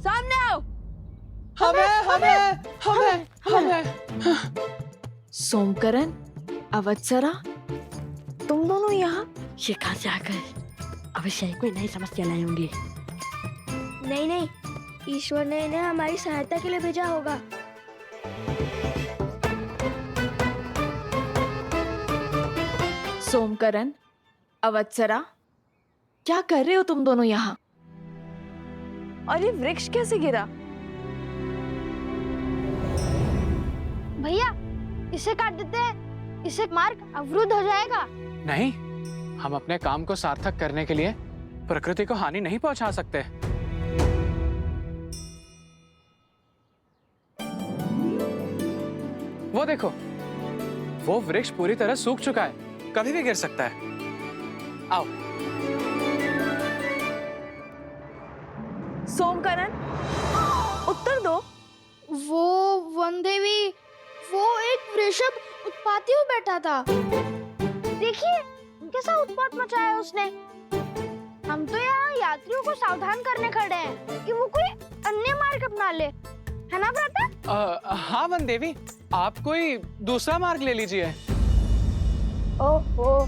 सामने आओ। हमें सोमकरण, अवत्सरा, तुम दोनों यहाँ? ये कहाँ से आ गए? अवश्य ही कोई नई समस्या लाए होंगे। नहीं नहीं, ईश्वर ने इन्हें हमारी सहायता के लिए भेजा होगा। सोमकरण, अवत्सरा, क्या कर रहे हो तुम दोनों यहाँ? और ये वृक्ष कैसे गिरा? भैया, इसे काट देते हैं, इससे मार्ग अवरुद्ध हो जाएगा। नहीं, हम अपने काम को सार्थक करने के लिए प्रकृति को हानि नहीं पहुंचा सकते। वो देखो, वो वृक्ष पूरी तरह सूख चुका है, कभी भी गिर सकता है। आओ। सोमकरण, उत्तर दो। वो वनदेवी, वो एक वृषभ उत्पाती हो बैठा था। देखिए कैसा उत्पात मचाया उसने। हम तो यहाँ यात्रियों को सावधान करने खड़े हैं कि वो कोई अन्य मार्ग अपना ले, है ना भ्राता? हाँ वन देवी, आप कोई दूसरा मार्ग ले लीजिए। ओहो,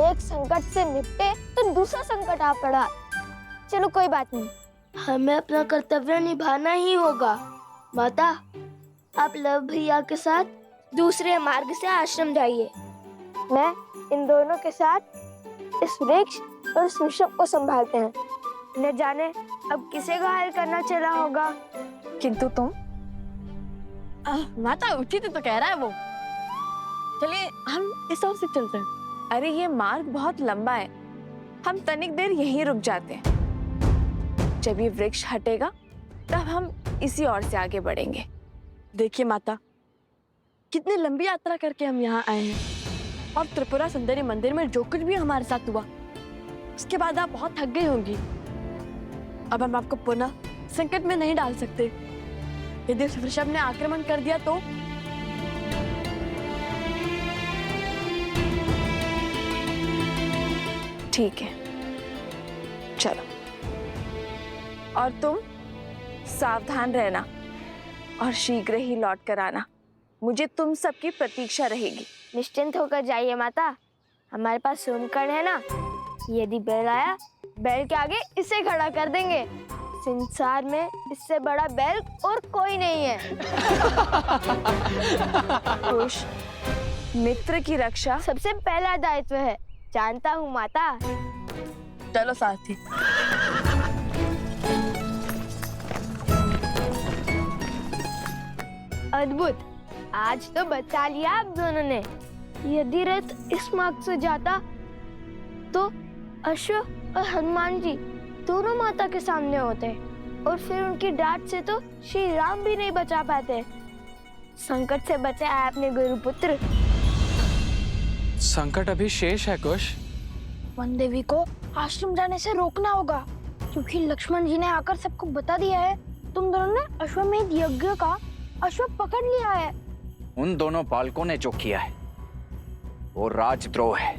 एक संकट से निपटे तो दूसरा संकट आ पड़ा। चलो कोई बात नहीं, हमें अपना कर्तव्य निभाना ही होगा। माता, आप लव भैया के साथ दूसरे मार्ग से आश्रम जाइए। मैं इन दोनों के साथ इस वृक्ष और इस वृषभ को संभालते हैं। न जाने अब किसे घायल करना चला होगा। किंतु तुम? माता उचित तो कह रहा है वो। चलिए हम इस ओर से चलते हैं। अरे ये मार्ग बहुत लंबा है, हम तनिक देर यहीं रुक जाते हैं। जब ये वृक्ष हटेगा तब हम इसी ओर से आगे बढ़ेंगे। देखिए माता, कितनी लंबी यात्रा करके हम यहाँ आए हैं और त्रिपुरा सुंदरी मंदिर में जो कुछ भी हमारे साथ हुआ उसके बाद आप बहुत थक गई होंगी। अब हम आपको पुनः संकट में नहीं डाल सकते। यदि उस वृषभ ने आक्रमण कर दिया तो? ठीक है, चलो। और तुम सावधान रहना और शीघ्र ही लौट कर आना। मुझे तुम सबकी प्रतीक्षा रहेगी। निश्चिंत होकर जाइए माता, हमारे पास सोमकर्ण है ना। यदि बैल आया, बैल के आगे इसे खड़ा कर देंगे। संसार में इससे बड़ा बैल और कोई नहीं है। खुश, मित्र की रक्षा सबसे पहला दायित्व है, जानता हूँ माता। चलो साथी। अद्भुत, आज तो बचा लिया आप दोनों ने। यदि रथ इस मार्ग से जाता तो अश्व और हनुमान जी दोनों माता के सामने होते और फिर उनकी डांट से तो श्री राम भी नहीं बचा पाते। संकट से बचे आए अपने गुरुपुत्र। संकट अभी शेष है कुश। वन देवी को आश्रम जाने से रोकना होगा, क्योंकि लक्ष्मण जी ने आकर सबको बता दिया है तुम दोनों ने अश्वमेध यज्ञ का अश्व पकड़ लिया है। उन दोनों बालकों ने जो किया है वो राजद्रोह है।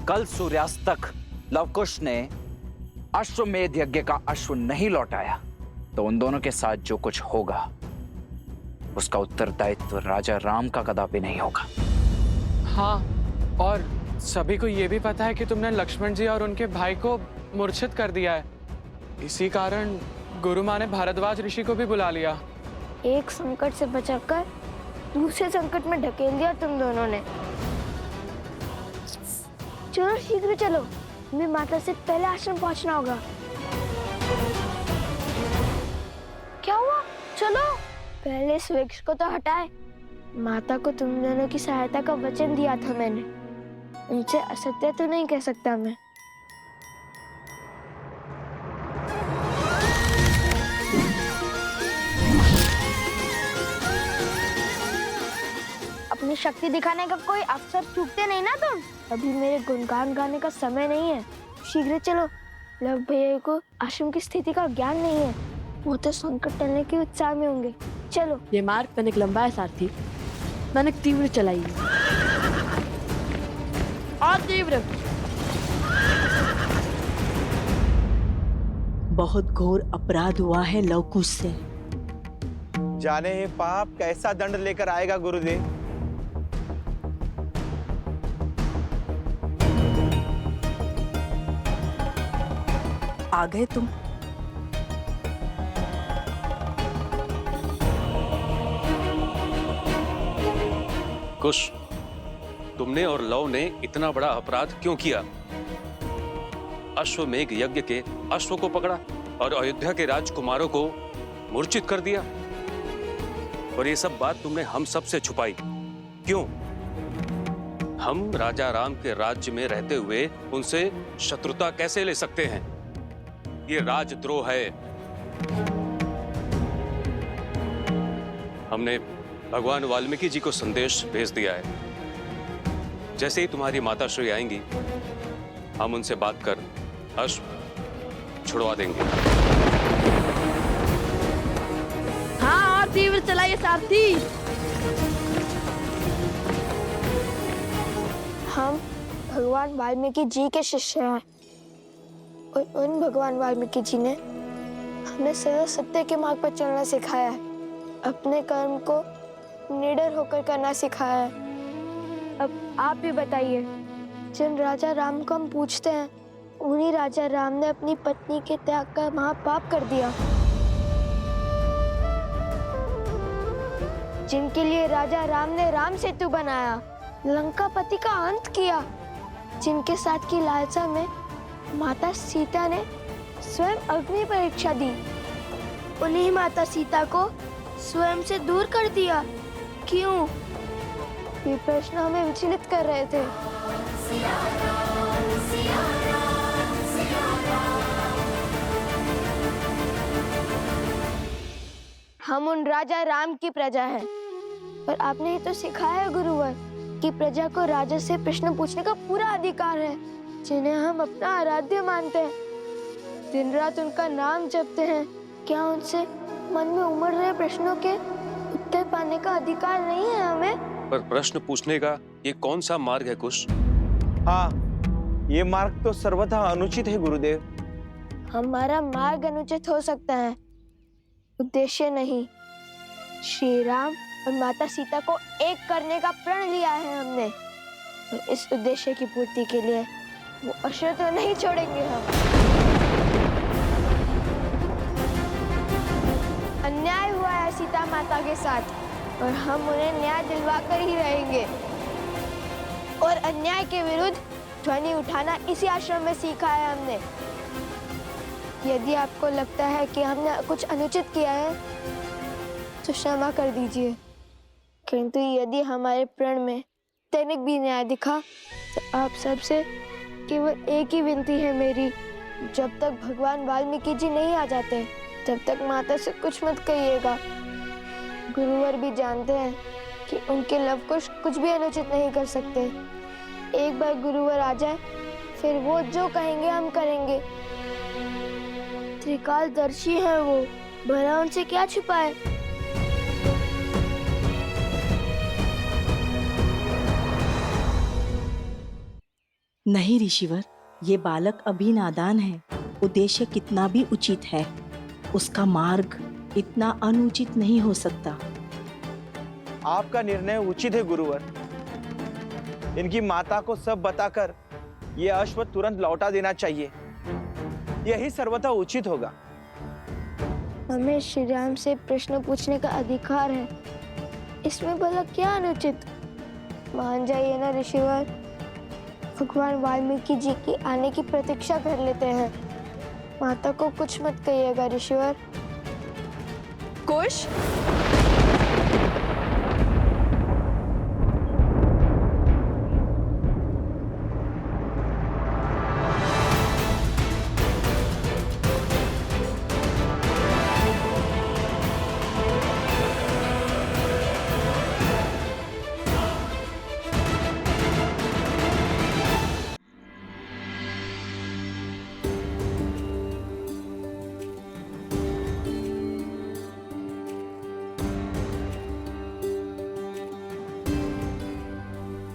कल सूर्यास्त तक लवकुश ने अश्वमेध यज्ञ का अश्व नहीं लौटाया तो उन दोनों के साथ जो कुछ होगा उसका उत्तरदायित्व राजा राम का कदापि नहीं होगा। हाँ, और सभी को ये भी पता है कि तुमने लक्ष्मण जी और उनके भाई को मूर्छित कर दिया है। इसी कारण गुरु माँ ने भारद्वाज ऋषि को भी बुला लिया। एक संकट से बचाकर दूसरे संकट में ढकेल दिया तुम दोनों ने। चलो शीघ्र चलो, हमें माता से पहले आश्रम पहुंचना होगा। क्या हुआ? चलो पहले इस वृक्ष को तो हटाए। माता को तुम दोनों की सहायता का वचन दिया था मैंने, उनसे असत्य तो नहीं कह सकता मैं। अपनी शक्ति दिखाने का कोई अवसर चूकते नहीं ना तुम। अभी मेरे गुणगान गाने का समय नहीं है, शीघ्र चलो। लव भैया को आश्रम की स्थिति का ज्ञान नहीं है, वो तो संकट टलने के उत्साह में होंगे। चलो। ये मार्ग तनिक लंबा है सारथी, तनिक तीव्र चलाइए। और तीव्र। बहुत घोर अपराध हुआ है लवकुश से। जाने हे पाप कैसा दंड लेकर आएगा गुरुदेव। आ गए तुम। कुश, तुमने और लव ने इतना बड़ा अपराध क्यों किया? अश्वमेघ यज्ञ के अश्व को पकड़ा और अयोध्या के राजकुमारों को मूर्छित कर दिया। और ये सब बात तुमने हम सब से छुपाई क्यों? हम राजा राम के राज्य में रहते हुए उनसे शत्रुता कैसे ले सकते हैं? ये राजद्रोह है। हमने भगवान वाल्मीकि जी को संदेश भेज दिया है। जैसे ही तुम्हारी माता श्री आएंगी, हम उनसे बात कर अश्व छुड़वा देंगे। हाँ, और तीव्र चलाइए सारथी। हम भगवान वाल्मीकि जी के शिष्य हैं और उन भगवान वाल्मीकि जी ने हमें सदा सत्य के मार्ग पर चलना सिखाया है, अपने कर्म को निडर होकर करना सिखाया है। अब आप भी बताइए, जिन राजा राम को हम पूछते हैं, उन्हीं राजा राम ने अपनी पत्नी के त्याग का महापाप कर दिया। जिनके लिए राजा राम ने राम सेतु बनाया, लंकापति का अंत किया, जिनके साथ की लालसा में माता सीता ने स्वयं अग्नि परीक्षा दी, उन्हीं माता सीता को स्वयं से दूर कर दिया। क्यों? ये प्रश्न हमें विचलित कर रहे थे। हम उन राजा राम की प्रजा हैं, पर आपने ही तो सिखाया है गुरुवर कि प्रजा को राजा से प्रश्न पूछने का पूरा अधिकार है, जिन्हें हम अपना आराध्य मानते हैं, दिन रात उनका नाम जपते हैं। क्या उनसे मन में उमड़ रहे प्रश्नों के उत्तर पाने का अधिकार नहीं है हमें? पर प्रश्न पूछने का ये कौन सा मार्ग है कुश? हाँ, ये मार्ग तो सर्वथा अनुचित है गुरुदेव। हमारा मार्ग अनुचित हो सकता है, उद्देश्य नहीं। श्री राम और माता सीता को एक करने का प्रण लिया है हमने, और इस उद्देश्य की पूर्ति के लिए वो अश्व तो नहीं छोड़ेंगे हम। अन्याय हुआ है सीता माता के साथ और हम उन्हें न्याय दिलवा कर ही रहेंगे। और अन्याय के विरुद्ध ध्वनि उठाना इसी आश्रम में सीखा है हमने। यदि आपको लगता है कि हमने कुछ अनुचित किया है तो क्षमा कर दीजिए, किंतु यदि हमारे प्रण में तनिक भी न्याय दिखा तो आप सबसे केवल एक ही विनती है मेरी, जब तक भगवान वाल्मीकि जी नहीं आ जाते तब तक माता से कुछ मत कहिएगा। गुरुवर भी जानते हैं कि उनके लवकुश कुछ भी अनुचित नहीं कर सकते। एक बार गुरुवर आ जाए फिर वो जो कहेंगे हम करेंगे। त्रिकालदर्शी हैं वो, भला उनसे क्या छुपाए। नहीं ऋषिवर, ये बालक अभी नादान है। उद्देश्य कितना भी उचित है, उसका मार्ग इतना अनुचित नहीं हो सकता। आपका निर्णय उचित है गुरुवर। इनकी माता को सब बताकर ये अश्व तुरंत लौटा देना चाहिए, यही सर्वथा उचित होगा। हमें श्री राम से प्रश्न पूछने का अधिकार है, इसमें भला क्या अनुचित। मान जाइए ना ऋषिवर, भगवान वाल्मीकि जी की आने की प्रतीक्षा कर लेते हैं। माता को कुछ मत कहिएगा ऋषिवर। कुश,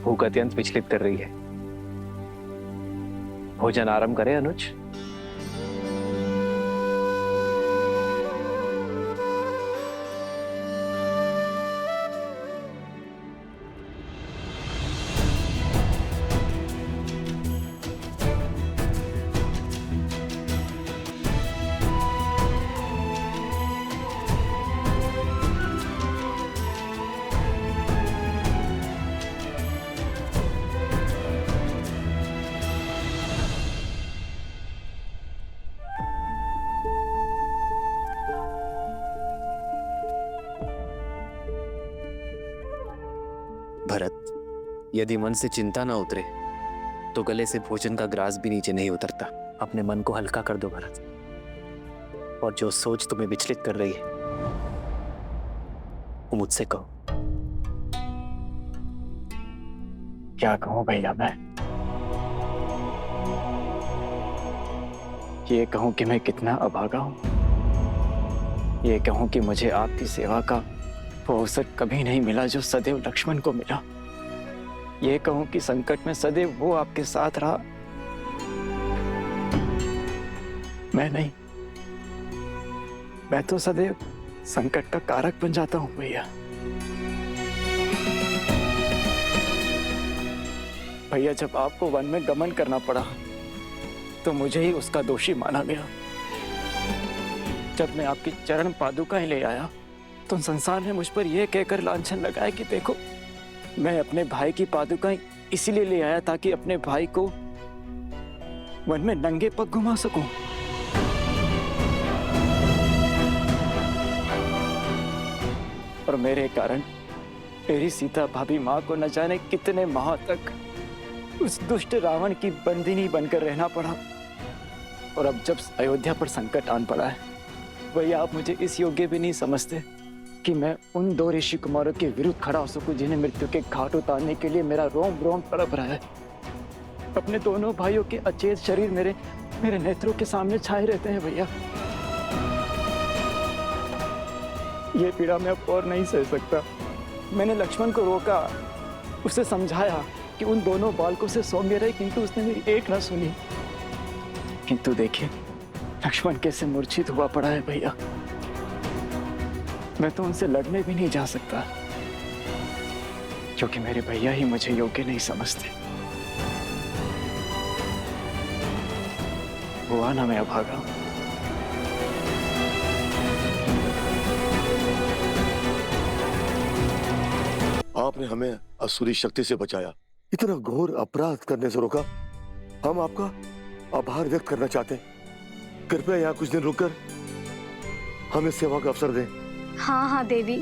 भूख अत्यंत विचलित कर रही है। भोजन आरंभ करें अनुज। यदि मन से चिंता ना उतरे तो गले से भोजन का ग्रास भी नीचे नहीं उतरता। अपने मन को हल्का कर दो भरत, और जो सोच तुम्हें विचलित कर रही है वो मुझसे कहो। क्या कहूं भैया मैं? ये कहूं कि मैं कितना अभागा हूं, ये कहूं कि मुझे आपकी सेवा का वो अवसर कभी नहीं मिला जो सदैव लक्ष्मण को मिला। ये कहूं कि संकट में सदैव वो आपके साथ रहा, मैं नहीं। मैं तो सदैव संकट का कारक बन जाता हूं भैया। भैया, जब आपको वन में गमन करना पड़ा तो मुझे ही उसका दोषी माना गया। जब मैं आपकी चरण पादुकाएं ले आया तो संसार ने मुझ पर यह कहकर लांछन लगाया कि देखो, मैं अपने भाई की पादुकाएं इसीलिए ले आया ताकि अपने भाई को वन में नंगे पग घुमा सकूं। और मेरे कारण मेरी सीता भाभी माँ को न जाने कितने माह तक उस दुष्ट रावण की बंदिनी बनकर रहना पड़ा। और अब जब अयोध्या पर संकट आन पड़ा है, भैया आप मुझे इस योग्य भी नहीं समझते कि मैं उन 2 ऋषि कुमारों के विरुद्ध खड़ा हो सकूं जिन्हें मृत्यु के घाट उतारने के लिए मेरा रोम रोम तड़प रहा है। अपने दोनों भाइयों के अचेत शरीर मेरे नेत्रों के सामने छाए रहते हैं भैया। ये पीड़ा मैं अब और नहीं सह सकता। मैंने लक्ष्मण को रोका, उसे समझाया कि उन दोनों बालकों से सौम्य रहे, किंतु उसने मेरी एक न सुनी। किंतु देखिए लक्ष्मण कैसे मूर्छित हुआ पड़ा है भैया। मैं तो उनसे लड़ने भी नहीं जा सकता क्योंकि मेरे भैया ही मुझे योग्य नहीं समझते। हुआ ना मैं अभागा। आपने हमें असुरी शक्ति से बचाया, इतना घोर अपराध करने से रोका। हम आपका आभार व्यक्त करना चाहते हैं। कृपया यहाँ कुछ दिन रुककर हमें सेवा का अवसर दें। हाँ हाँ देवी,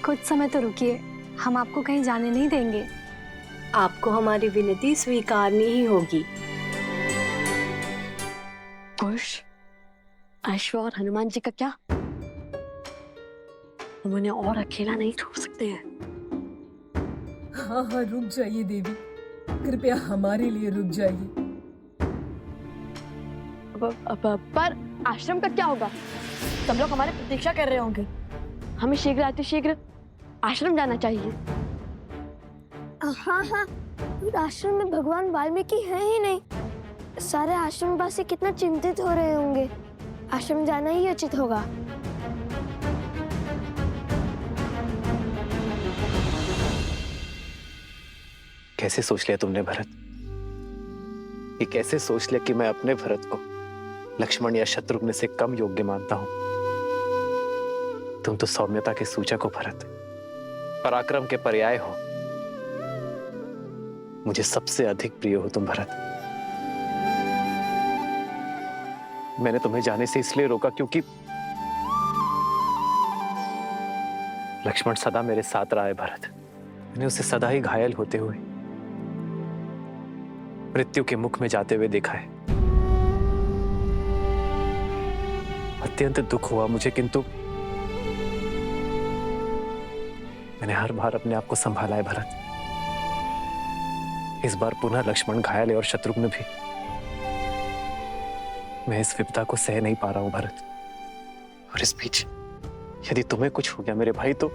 कुछ समय तो रुकिए, हम आपको कहीं जाने नहीं देंगे। आपको हमारी विनती स्वीकारनी ही होगी। कुश, अश्व और हनुमान जी का क्या? हम उन्हें और अकेला नहीं छोड़ सकते हैं। हाँ हाँ, रुक जाइए देवी, कृपया हमारे लिए रुक जाइए। पर आश्रम का क्या होगा? सब लोग हमारी प्रतीक्षा कर रहे होंगे। हमें शीघ्र अतिशीघ्र आश्रम जाना चाहिए। हाँ हाँ, आश्रम में भगवान वाल्मीकि है ही नहीं। सारे आश्रमवासी कितना चिंतित हो रहे होंगे। आश्रम जाना ही उचित होगा। कैसे सोच लिया तुमने भरत? ये कैसे सोच लिया कि मैं अपने भरत को लक्ष्मण या शत्रुघ्न से कम योग्य मानता हूं? तुम तो सौम्यता के सूचक हो भरत, पराक्रम के पर्याय हो। मुझे सबसे अधिक प्रिय हो तुम भरत। मैंने तुम्हें जाने से इसलिए रोका क्योंकि लक्ष्मण सदा मेरे साथ रहा है भरत। मैंने उसे सदा ही घायल होते हुए, मृत्यु के मुख में जाते हुए देखा है। अत्यंत दुख हुआ मुझे, किंतु मैंने हर बार अपने आप को संभाला है भरत। इस बार पुनः लक्ष्मण घायल है और शत्रुघ्न भी। मैं इस विपदा को सह नहीं पा रहा हूं भरत। और इस बीच यदि तुम्हें कुछ हो गया मेरे भाई, तो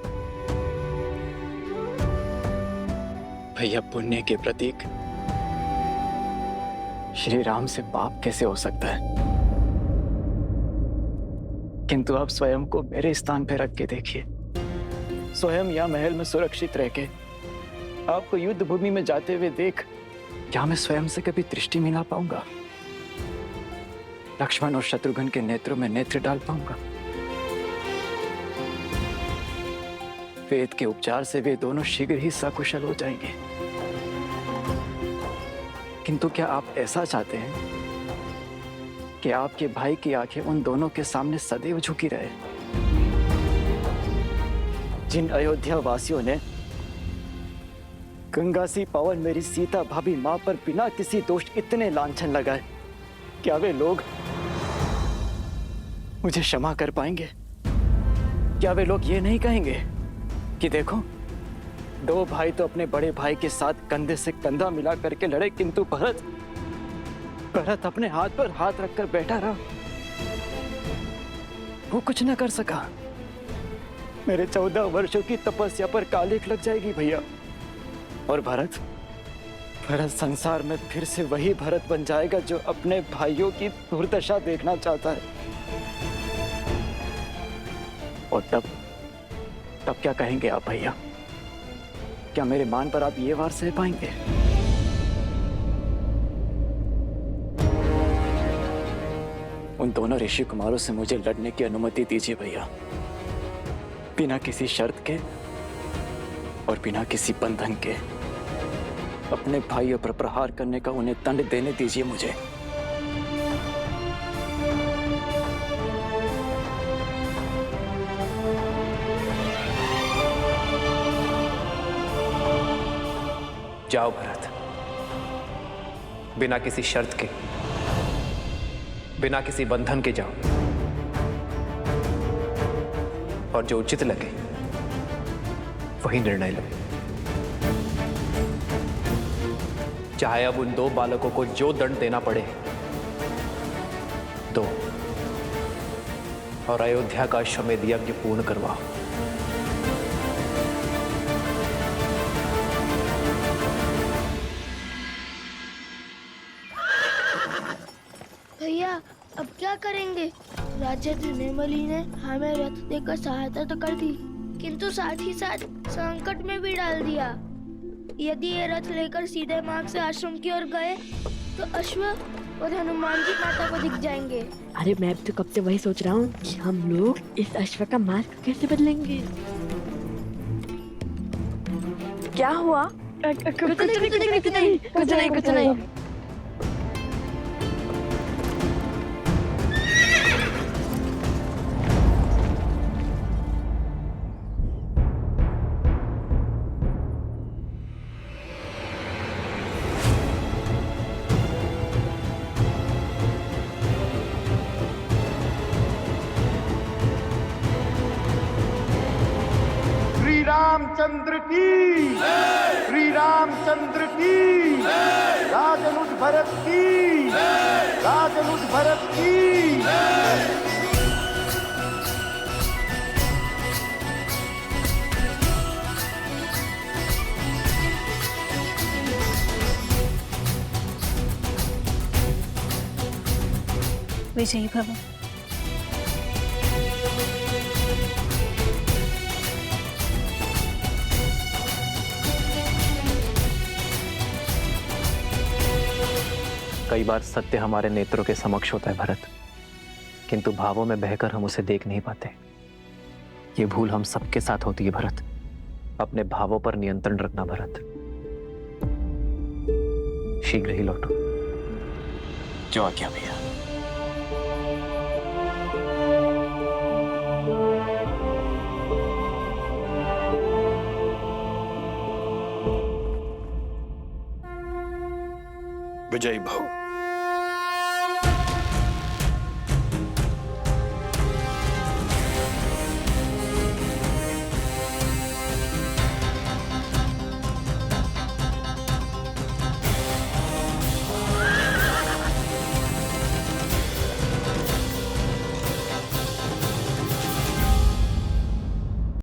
भैया पुण्य के प्रतीक श्री राम से पाप कैसे हो सकता है? किंतु आप स्वयं को मेरे स्थान पर रख के देखिए। स्वयं या महल में सुरक्षित रह के आपको युद्ध भूमि में जाते हुए देख, क्या मैं स्वयं से कभी दृष्टि मिला पाऊंगा? लक्ष्मण और शत्रुघ्न के नेत्रों में नेत्र डाल पाऊंगा? वेद के उपचार से वे दोनों शीघ्र ही सकुशल हो जाएंगे। किंतु क्या आप ऐसा चाहते हैं कि आपके भाई की आंखें उन दोनों के सामने सदैव झुकी रहे? जिन अयोध्या वासियों ने गंगा सी पावन मेरी सीता भाभी माँ पर बिना किसी दोष इतने लांछन लगाए, क्या वे लोग मुझे क्षमा कर पाएंगे? क्या वे लोग ये नहीं कहेंगे कि देखो, दो भाई तो अपने बड़े भाई के साथ कंधे से कंधा मिला करके लड़े, किंतु भरत अपने हाथ पर हाथ रखकर बैठा रहा, वो कुछ न कर सका। मेरे 14 वर्षों की तपस्या पर कालिख लग जाएगी भैया। और भरत संसार में फिर से वही भरत बन जाएगा जो अपने भाइयों की दुर्दशा देखना चाहता है। और तब क्या कहेंगे आप भैया? क्या मेरे मान पर आप ये वार सह पाएंगे? उन दोनों ऋषि कुमारों से मुझे लड़ने की अनुमति दीजिए भैया, बिना किसी शर्त के और बिना किसी बंधन के। अपने भाइयों पर प्रहार करने का उन्हें दंड देने दीजिए मुझे। जाओ भरत, बिना किसी शर्त के, बिना किसी बंधन के जाओ, और जो उचित लगे वही निर्णय लो। चाहे अब उन दो बालकों को जो दंड देना पड़े दो, और अयोध्या का अश्वमेध यज्ञ पूर्ण करवाओ। भैया अब क्या करेंगे? राजा धनेमली ने हमें रथ देकर सहायता तो कर दी, किंतु साथ ही साथ संकट में भी डाल दिया। यदि ये रथ लेकर सीधे मार्ग से आश्रम की ओर गए तो अश्व और हनुमान जी माता को दिख जाएंगे। अरे मैं तो कब से वही सोच रहा हूँ कि हम लोग इस अश्व का मार्ग कैसे बदलेंगे। क्या हुआ? कुछ नहीं। रामचंद्र की, श्री रामचंद्र की, राजनुज भरत की, राजनुज भरत की। विजयी भव। कई बार सत्य हमारे नेत्रों के समक्ष होता है भरत, किंतु भावों में बहकर हम उसे देख नहीं पाते। ये भूल हम सबके साथ होती है भरत। अपने भावों पर नियंत्रण रखना भरत। शीघ्र ही लौटो। जो आज्ञा भैया। विजयी भव।